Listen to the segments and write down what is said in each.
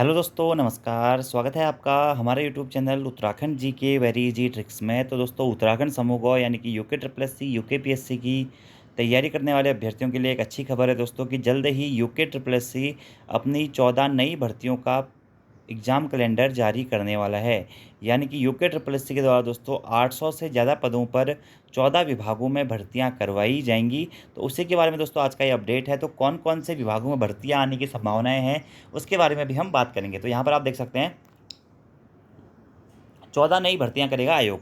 Hello दोस्तों, नमस्कार। स्वागत है आपका हमारे यूट्यूब चैनल उत्तराखंड जी के वेरी इजी ट्रिक्स में। तो दोस्तों, उत्तराखंड समूह यानी कि UK triple S C UK PSC की तैयारी करने वाले अभ्यर्थियों के लिए एक अच्छी खबर है दोस्तों कि जल्द ही यूके ट्रिपल एस सी अपनी 14 नई भर्तियों का एग्ज़ाम कैलेंडर जारी करने वाला है। यानी कि यूके ट्रिपल एस सी के द्वारा दोस्तों 800 से ज़्यादा पदों पर 14 विभागों में भर्तियां करवाई जाएंगी। तो उसी के बारे में दोस्तों आज का ये अपडेट है। तो कौन कौन से विभागों में भर्तियां आने की संभावनाएं हैं, उसके बारे में भी हम बात करेंगे। तो यहाँ पर आप देख सकते हैं 14 नई भर्तियां करेगा आयोग।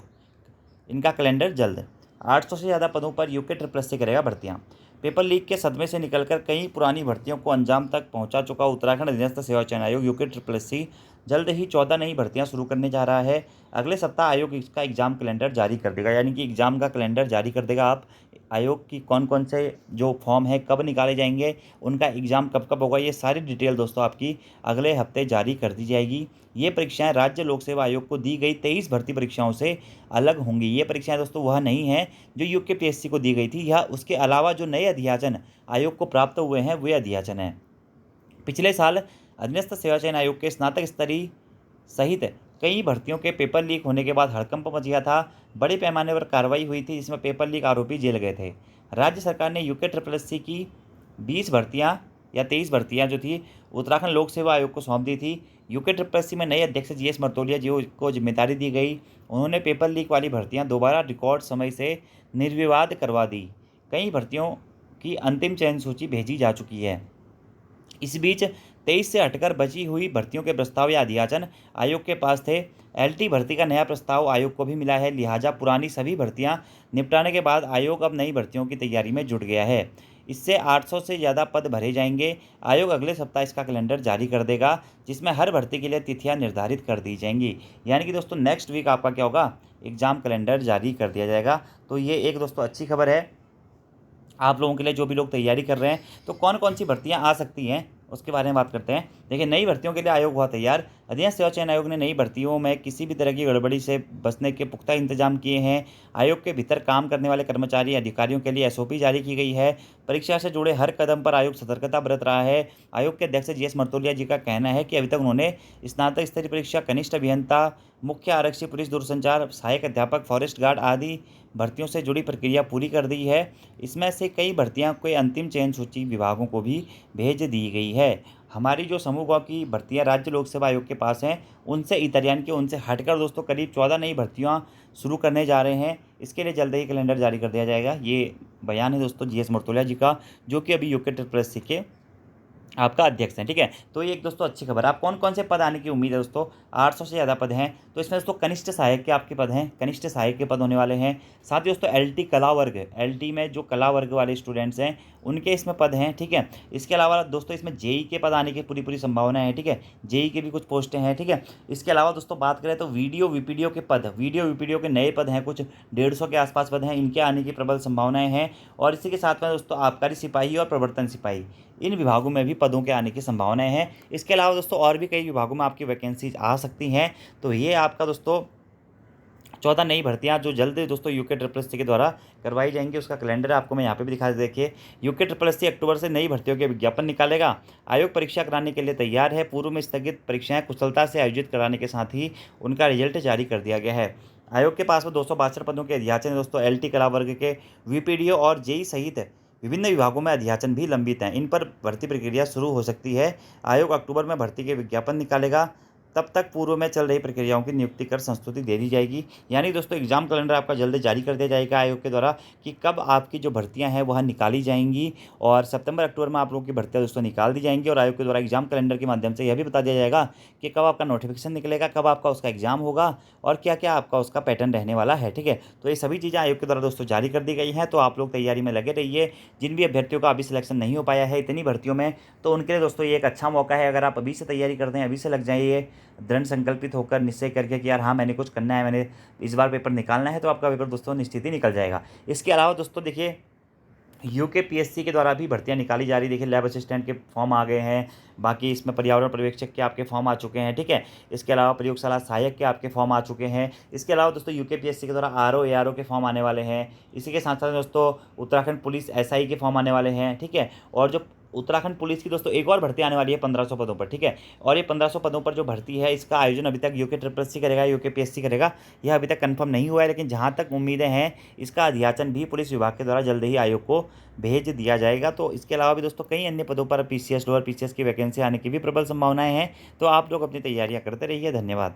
इनका कैलेंडर जल्द। 800 से ज़्यादा पदों पर यूके ट्रिपल एस से करेगा भर्तियां। पेपर लीक के सदमे से निकलकर कई पुरानी भर्तियों को अंजाम तक पहुंचा चुका उत्तराखंड अधीनस्थ सेवा चयन आयोग यूके ट्रिपल एस सी जल्द ही 14 नई भर्तियां शुरू करने जा रहा है। अगले सप्ताह आयोग इसका एग्ज़ाम कैलेंडर जारी कर देगा। यानी कि एग्ज़ाम का कैलेंडर जारी कर देगा। आप आयोग की कौन कौन से जो फॉर्म है कब निकाले जाएंगे, उनका एग्ज़ाम कब कब होगा, ये सारी डिटेल दोस्तों आपकी अगले हफ्ते जारी कर दी जाएगी। ये परीक्षाएं राज्य लोक सेवा आयोग को दी गई 23 भर्ती परीक्षाओं से अलग होंगी। ये परीक्षाएं दोस्तों वह नहीं हैं जो यूके पीएससी को दी गई थी। यह उसके अलावा जो नए अध्याचन आयोग को प्राप्त हुए हैं वे अध्याचन हैं। पिछले साल अधीनस्थ सेवा चयन आयोग के स्नातक स्तरीय सहित कई भर्तियों के पेपर लीक होने के बाद हड़कंप मच गया था। बड़े पैमाने पर कार्रवाई हुई थी जिसमें पेपर लीक आरोपी जेल गए थे। राज्य सरकार ने यूके ट्रिपल एस सी की 20 भर्तियां या 23 भर्तियां जो थी उत्तराखंड लोक सेवा आयोग को सौंप दी थी। यूके ट्रिपल एस सी में नए अध्यक्ष जीएस मर्तोलिया जी को जिम्मेदारी दी गई। उन्होंने पेपर लीक वाली भर्तियां दोबारा रिकॉर्ड समय से निर्विवाद करवा दी। कई भर्तियों की अंतिम चयन सूची भेजी जा चुकी है। इस बीच 23 से हटकर बची हुई भर्तियों के प्रस्ताव या अध्याचन आयोग के पास थे। एलटी भर्ती का नया प्रस्ताव आयोग को भी मिला है। लिहाजा पुरानी सभी भर्तियां निपटाने के बाद आयोग अब नई भर्तियों की तैयारी में जुट गया है। इससे 800 से ज़्यादा पद भरे जाएंगे। आयोग अगले सप्ताह इसका कैलेंडर जारी कर देगा जिसमें हर भर्ती के लिए तिथियां निर्धारित कर दी जाएंगी। यानी कि दोस्तों नेक्स्ट वीक आपका क्या होगा, एग्ज़ाम कैलेंडर जारी कर दिया जाएगा। तो ये एक दोस्तों अच्छी खबर है आप लोगों के लिए जो भी लोग तैयारी कर रहे हैं। तो कौन कौन सी भर्तियां आ सकती हैं उसके बारे में बात करते हैं। देखिए, नई भर्तियों के लिए आयोग हुआ तैयार। अधीनस्थ सेवा चयन आयोग ने नई भर्तियों में किसी भी तरह की गड़बड़ी से बचने के पुख्ता इंतजाम किए हैं। आयोग के भीतर काम करने वाले कर्मचारी अधिकारियों के लिए एसओपी जारी की गई है। परीक्षा से जुड़े हर कदम पर आयोग सतर्कता बरत रहा है। आयोग के अध्यक्ष जीएस मर्तोलिया जी का कहना है कि अभी तक उन्होंने स्नातक स्तरीय परीक्षा, कनिष्ठ अभियंता, मुख्य आरक्षी, पुलिस दूरसंचार, सहायक अध्यापक, फॉरेस्ट गार्ड आदि भर्तियों से जुड़ी प्रक्रिया पूरी कर दी है। इसमें से कई भर्तियां के अंतिम चयन सूची विभागों को भी भेज दी गई है। हमारी जो समूह की भर्तियां राज्य लोक सेवा आयोग के पास हैं, उनसे इतर यानी कि उनसे हटकर दोस्तों करीब 14 नई भर्तियां शुरू करने जा रहे हैं। इसके लिए जल्द ही कैलेंडर जारी कर दिया जाएगा। ये बयान है दोस्तों जीएस मर्तोलिया जी का, जो कि अभी यूके ट्रिपल एस सी के आपका अध्यक्ष हैं। ठीक है, तो ये एक दोस्तों अच्छी खबर है। आप कौन कौन से पद आने की उम्मीद है दोस्तों? 800 से ज़्यादा पद हैं। तो इसमें दोस्तों कनिष्ठ सहायक के आपके पद हैं, कनिष्ठ सहायक के पद होने वाले हैं। साथ ही दोस्तों एलटी कला वर्ग, एलटी में जो कला वर्ग वाले स्टूडेंट्स हैं उनके इसमें पद हैं। ठीक है, इसके अलावा दोस्तों इसमें जेई के पद आने की पूरी पूरी संभावना है। ठीक है, जेई के भी कुछ पोस्टें हैं। ठीक है, इसके अलावा दोस्तों बात करें तो वीडियो वीपीडीओ के पद, वीडियो वीपीडीओ के नए पद हैं, कुछ 150 के आसपास पद हैं, इनके आने की प्रबल संभावनाएं हैं। और इसी के साथ में दोस्तों आबकारी सिपाही और प्रवर्तन सिपाही, इन विभागों में भी पदों के आने की संभावनाएं हैं। इसके अलावा दोस्तों और भी कई विभागों में आपकी वैकेंसीज आ सकती हैं। तो ये आपका दोस्तों 14 नई भर्तियां जो जल्द दोस्तों यूके ट्रिपल एस सी के द्वारा करवाई जाएंगी, उसका कैलेंडर आपको मैं यहाँ पे भी दिखा दे। देखिए, यूके ट्रिपल एस सी अक्टूबर से नई भर्तियों के विज्ञापन निकालेगा। आयोग परीक्षा कराने के लिए तैयार है। पूर्व में स्थगित परीक्षाएं कुशलता से आयोजित कराने के साथ ही उनका रिजल्ट जारी कर दिया गया है। आयोग के पास में 262 पदों के अध्याचन दोस्तों एलटी कला वर्ग के, वीपीडीओ और जेई सहित विभिन्न विभागों में अध्याचन भी लंबित हैं। इन पर भर्ती प्रक्रिया शुरू हो सकती है। आयोग अक्टूबर में भर्ती के विज्ञापन निकालेगा। तब तक पूर्व में चल रही प्रक्रियाओं की नियुक्ति कर संस्तुति दे दी जाएगी। यानी दोस्तों एग्जाम कैलेंडर आपका जल्द जारी कर दिया जाएगा आयोग के द्वारा कि कब आपकी जो भर्तियां हैं वह निकाली जाएंगी। और सितंबर अक्टूबर में आप लोगों की भर्तियां दोस्तों निकाल दी जाएंगी। और आयोग के द्वारा एग्जाम कैलेंडर के माध्यम से यह भी बता दिया जाएगा कि कब आपका नोटिफिकेशन निकलेगा, कब आपका उसका एग्जाम होगा और क्या क्या आपका उसका पैटर्न रहने वाला है। ठीक है, तो ये सभी चीज़ें आयोग के द्वारा दोस्तों जारी कर दी गई हैं। तो आप लोग तैयारी में लगे रहिए। जिन भी अभ्यर्थियों का अभी सिलेक्शन नहीं हो पाया है इतनी भर्तियों में, तो उनके लिए दोस्तों ये एक अच्छा मौका है। अगर आप अभी से तैयारी करते हैं, अभी से लग जाइए दृढ़ संकल्पित होकर, निश्चय करके कि यार हाँ मैंने कुछ करना है, मैंने इस बार पेपर निकालना है, तो आपका पेपर दोस्तों निश्चित ही निकल जाएगा। इसके अलावा दोस्तों देखिए, यूके पीएससी के द्वारा भी भर्तियां निकाली जा रही। देखिए, लैब असिस्टेंट के फॉर्म आ गए हैं। बाकी इसमें पर्यावरण पर्यवेक्षक के आपके फॉर्म आ चुके हैं। ठीक है, इसके अलावा प्रयोगशाला सहायक के आपके फॉर्म आ चुके हैं। इसके अलावा दोस्तों यूके पीएससी के द्वारा आरओ एआरओ के फॉर्म आने वाले हैं। इसी के साथ साथ दोस्तों उत्तराखंड पुलिस एसआई के फॉर्म आने वाले हैं। ठीक है, और जो उत्तराखंड पुलिस की दोस्तों एक और भर्ती आने वाली है 1500 पदों पर, ठीक है। और ये 1500 पदों पर जो भर्ती है इसका आयोजन अभी तक यूके ट्रिपल एससी करेगा, यूके पीएससी करेगा, यह अभी तक कंफर्म नहीं हुआ है। लेकिन जहाँ तक उम्मीदें हैं इसका अध्याचन भी पुलिस विभाग के द्वारा जल्द ही आयोग को भेज दिया जाएगा। तो इसके अलावा भी दोस्तों कई अन्य पदों पर पीसीएस, लोअर पीसीएस की वैकेंसी आने की भी प्रबल संभावनाएं हैं। तो आप लोग अपनी तैयारियां करते रहिए। धन्यवाद।